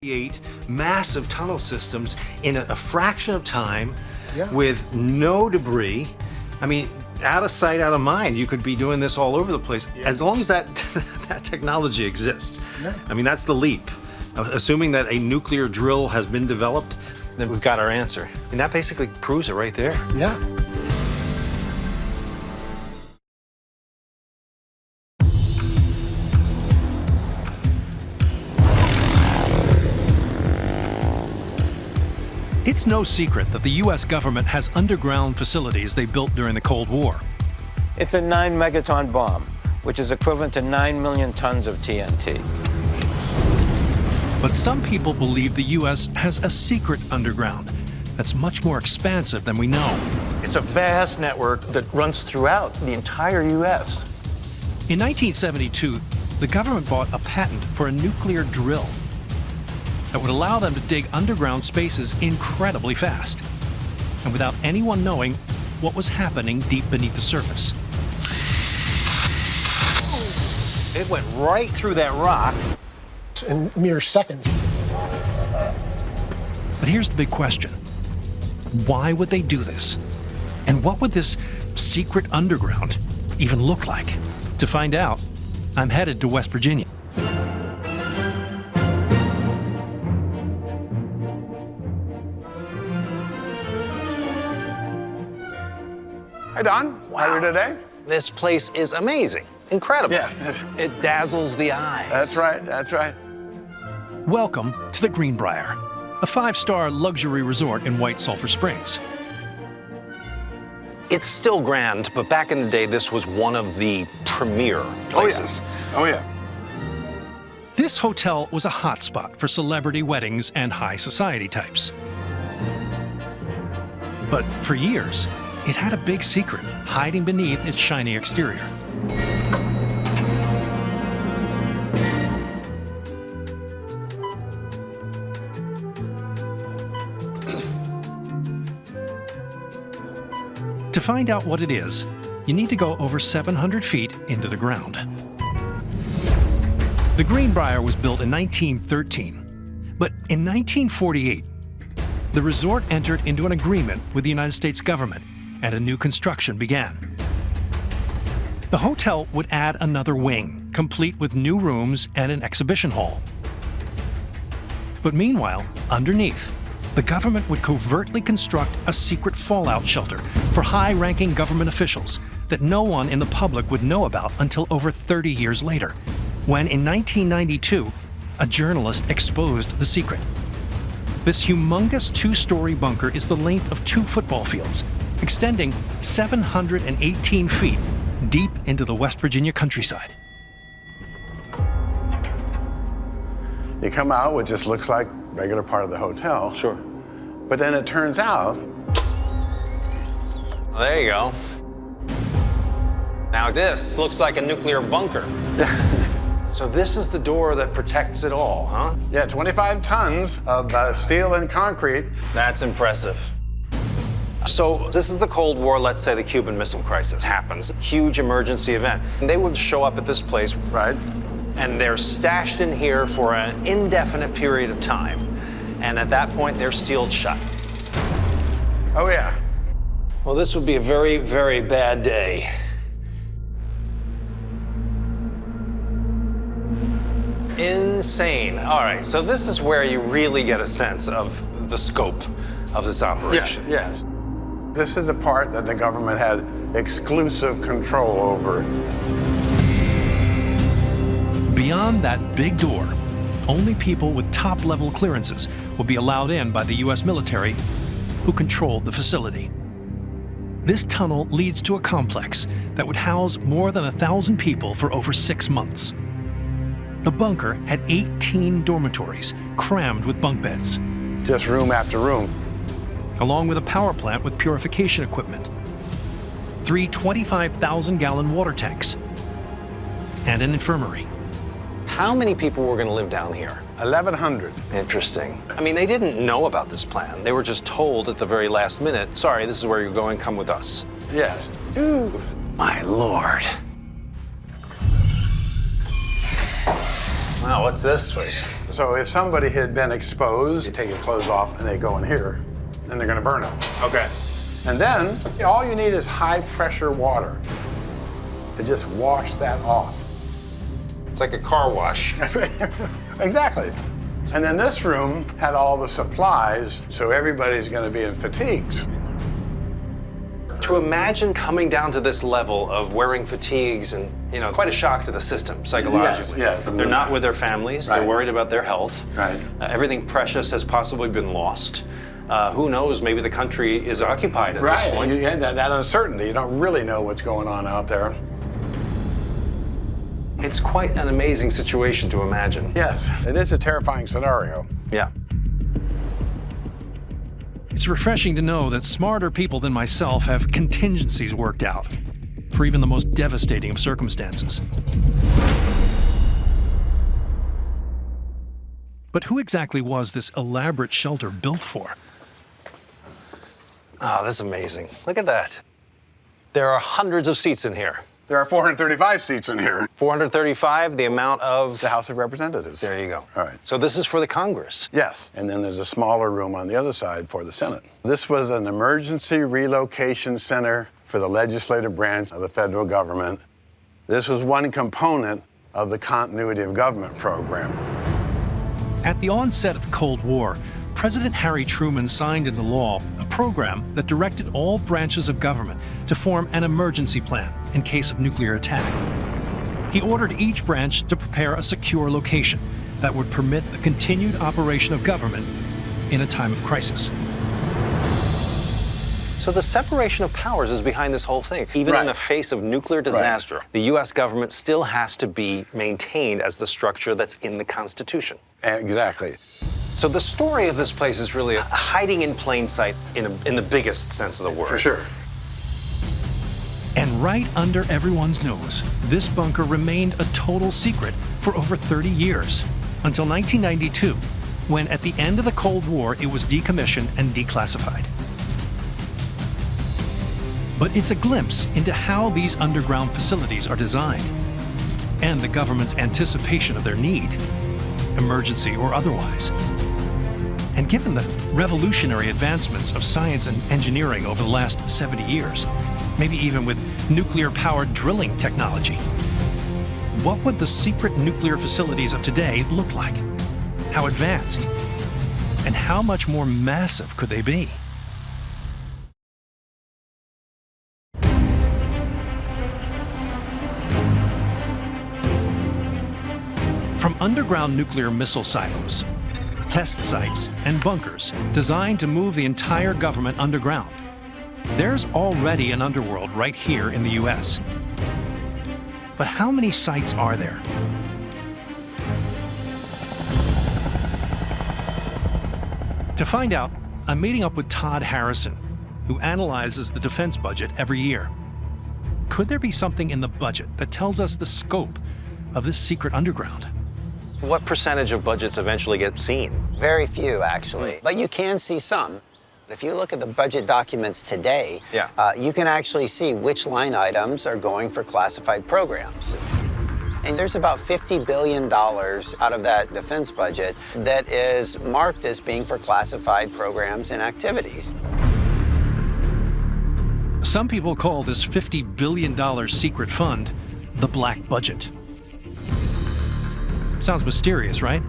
create massive tunnel systems in a fraction of time with no debris. I mean, out of sight, out of mind. You could be doing this all over the place as long as that that technology exists. I mean, that's the leap. Assuming that a nuclear drill has been developed, then we've got our answer. And that basically proves it right there. Yeah. It's no secret that the U.S. government has underground facilities they built during the Cold War. It's a 9-megaton bomb, which is equivalent to 9 million tons of TNT. But some people believe the U.S. has a secret underground that's much more expansive than we know. It's a vast network that runs throughout the entire U.S. In 1972, the government bought a patent for a nuclear drill that would allow them to dig underground spaces incredibly fast, and without anyone knowing what was happening deep beneath the surface. It went right through that rock. In mere seconds. But here's the big question. Why would they do this? And what would this secret underground even look like? To find out, I'm headed to West Virginia. Hi, Don. How are you today? This place is amazing, incredible. Yeah. It dazzles the eyes. That's right, that's right. Welcome to the Greenbrier, a 5-star luxury resort in White Sulphur Springs. It's still grand, but back in the day, this was one of the premier places. Oh, yeah. This hotel was a hotspot for celebrity weddings and high society types. But for years, it had a big secret hiding beneath its shiny exterior. To find out what it is, you need to go over 700 feet into the ground. The Greenbrier was built in 1913, but in 1948, the resort entered into an agreement with the United States government, and a new construction began. The hotel would add another wing, complete with new rooms and an exhibition hall. But meanwhile, underneath, the government would covertly construct a secret fallout shelter for high-ranking government officials that no one in the public would know about until over 30 years later, when in 1992, a journalist exposed the secret. This humongous 2-story bunker is the length of 2 football fields, extending 718 feet deep into the West Virginia countryside. You come out, what just looks like regular part of the hotel. Sure. But then it turns out, There you go. Now this looks like a nuclear bunker. So this is the door that protects it all, huh? yeah, 25 tons of steel and concrete. That's impressive. So this is the Cold War, let's say the Cuban Missile Crisis happens. Huge emergency event. And they would show up at this place, Right. and they're stashed in here for an indefinite period of time. And at that point, they're sealed shut. Oh, yeah. Well, this would be a very, very bad day. Insane. All right, so this is where you really get a sense of the scope of this operation. Yes. This is the part that the government had exclusive control over. Beyond that big door, only people with top-level clearances would be allowed in by the U.S. military, who controlled the facility. This tunnel leads to a complex that would house more than 1,000 people for over 6 months. The bunker had 18 dormitories crammed with bunk beds, Just room after room. along with a power plant with purification equipment, 3 25,000-gallon water tanks, and an infirmary. How many people were going to live down here? 1,100. Interesting. I mean, they didn't know about this plan. They were just told at the very last minute, sorry, this is where you're going, come with us. Yes. Ooh, my Lord. Wow, what's this place? So if somebody had been exposed, you take your clothes off and they go in here, and they're gonna burn them. Okay. And then all you need is high pressure water to just wash that off. It's like a car wash. Exactly. And then this room had all the supplies, so everybody's gonna be in fatigues. To imagine coming down to this level of wearing fatigues and, quite a shock to the system psychologically. Yes, yes. They're not with their families. Right. They're worried about their health. Right. Everything precious has possibly been lost. Who knows, maybe the country is occupied at this point. You had that uncertainty. You don't really know what's going on out there. It's quite an amazing situation to imagine. Yes, it is a terrifying scenario. Yeah. It's refreshing to know that smarter people than myself have contingencies worked out for even the most devastating of circumstances. But who exactly was this elaborate shelter built for? Oh, that's amazing. Look at that. There are hundreds of seats in here. There are 435 seats in here. 435, the amount of... The House of Representatives. There you go. All right. So this is for the Congress. Yes, and then there's a smaller room on the other side for the Senate. This was an emergency relocation center for the legislative branch of the federal government. This was one component of the continuity of government program. At the onset of the Cold War, President Harry Truman signed into law a program that directed all branches of government to form an emergency plan in case of nuclear attack. He ordered each branch to prepare a secure location that would permit the continued operation of government in a time of crisis. So the separation of powers is behind this whole thing. Even in the face of nuclear disaster, the U.S. government still has to be maintained as the structure that's in the Constitution. Exactly. So the story of this place is really hiding in plain sight in the biggest sense of the word. For sure. And right under everyone's nose, this bunker remained a total secret for over 30 years, until 1992, when at the end of the Cold War, it was decommissioned and declassified. But it's a glimpse into how these underground facilities are designed, and the government's anticipation of their need, emergency or otherwise. And given the revolutionary advancements of science and engineering over the last 70 years, maybe even with nuclear-powered drilling technology, what would the secret nuclear facilities of today look like? How advanced? And how much more massive could they be? From underground nuclear missile silos, test sites, and bunkers designed to move the entire government underground, there's already an underworld right here in the U.S. But how many sites are there? To find out, I'm meeting up with Todd Harrison, who analyzes the defense budget every year. Could there be something in the budget that tells us the scope of this secret underground? What percentage of budgets eventually get seen? Very few, actually. But you can see some. If you look at the budget documents today, you can actually see which line items are going for classified programs. And there's about $50 billion out of that defense budget that is marked as being for classified programs and activities. Some people call this $50 billion secret fund the black budget. Sounds mysterious, right?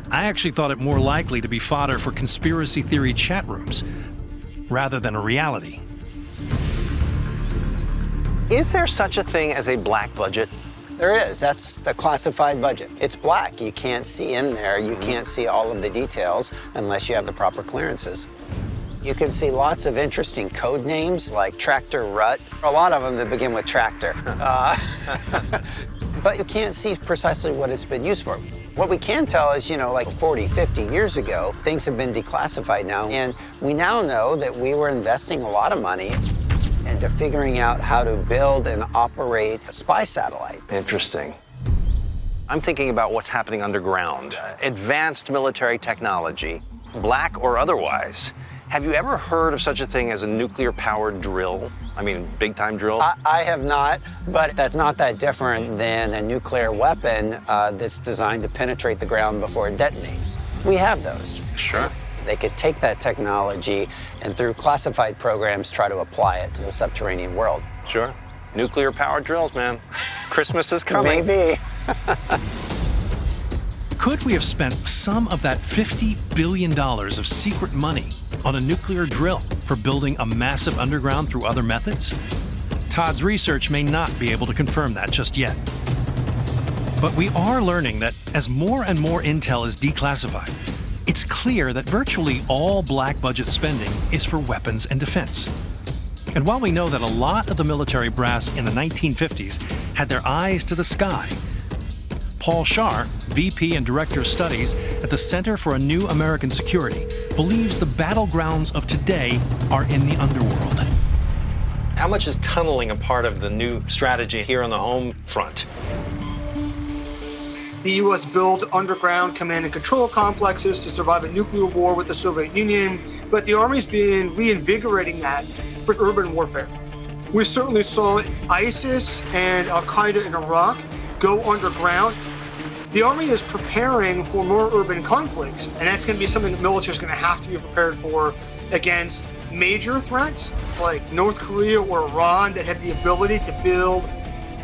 I actually thought it more likely to be fodder for conspiracy theory chat rooms, rather than a reality. Is there such a thing as a black budget? There is. That's the classified budget. It's black. You can't see in there. You can't see all of the details unless you have the proper clearances. You can see lots of interesting code names like Tractor Rut. A lot of them that begin with tractor. But you can't see precisely what it's been used for. What we can tell is, like 40, 50 years ago, things have been declassified now, and we now know that we were investing a lot of money into figuring out how to build and operate a spy satellite. Interesting. I'm thinking about what's happening underground. Advanced military technology, black or otherwise, Have you ever heard of such a thing as a nuclear-powered drill? I mean, big-time drill? I have not, but that's not that different than a nuclear weapon that's designed to penetrate the ground before it detonates. We have those. Sure. They could take that technology and through classified programs try to apply it to the subterranean world. Sure. Nuclear-powered drills, man. Christmas is coming. Maybe. Could we have spent some of that $50 billion of secret money on a nuclear drill for building a massive underground through other methods? Todd's research may not be able to confirm that just yet. But we are learning that as more and more intel is declassified, it's clear that virtually all black budget spending is for weapons and defense. And while we know that a lot of the military brass in the 1950s had their eyes to the sky, Paul Scharr, VP and Director of Studies at the Center for a New American Security, believes the battlegrounds of today are in the underworld. How much is tunneling a part of the new strategy here on the home front? The U.S. built underground command and control complexes to survive a nuclear war with the Soviet Union, but the Army's been reinvigorating that for urban warfare. We certainly saw ISIS and Al-Qaeda in Iraq go underground. The Army is preparing for more urban conflicts, and that's going to be something the military is going to have to be prepared for against major threats like North Korea or Iran that have the ability to build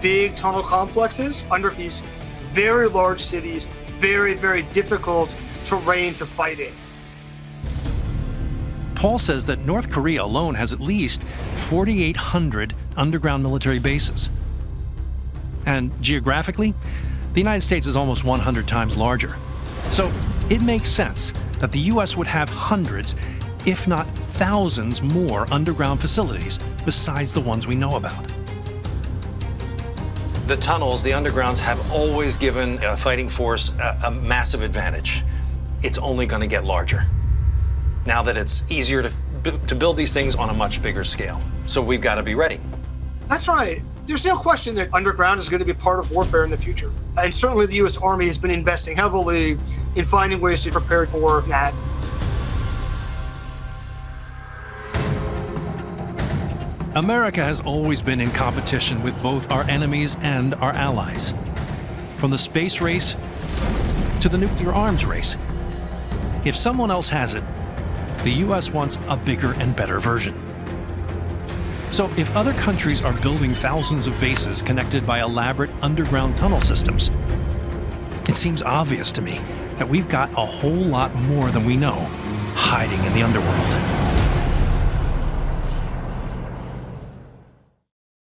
big tunnel complexes under these very large cities, very, very difficult terrain to fight in. Paul says that North Korea alone has at least 4,800 underground military bases. And geographically, the United States is almost 100 times larger. So it makes sense that the U.S. would have hundreds, if not thousands, more underground facilities besides the ones we know about. The tunnels, the undergrounds, have always given a fighting force a massive advantage. It's only going to get larger now that it's easier to build these things on a much bigger scale. So we've got to be ready. That's right. There's no question that underground is going to be part of warfare in the future. And certainly the U.S. Army has been investing heavily in finding ways to prepare for that. America has always been in competition with both our enemies and our allies. From the space race to the nuclear arms race. If someone else has it, the U.S. wants a bigger and better version. So if other countries are building thousands of bases connected by elaborate underground tunnel systems, it seems obvious to me that we've got a whole lot more than we know hiding in the underworld.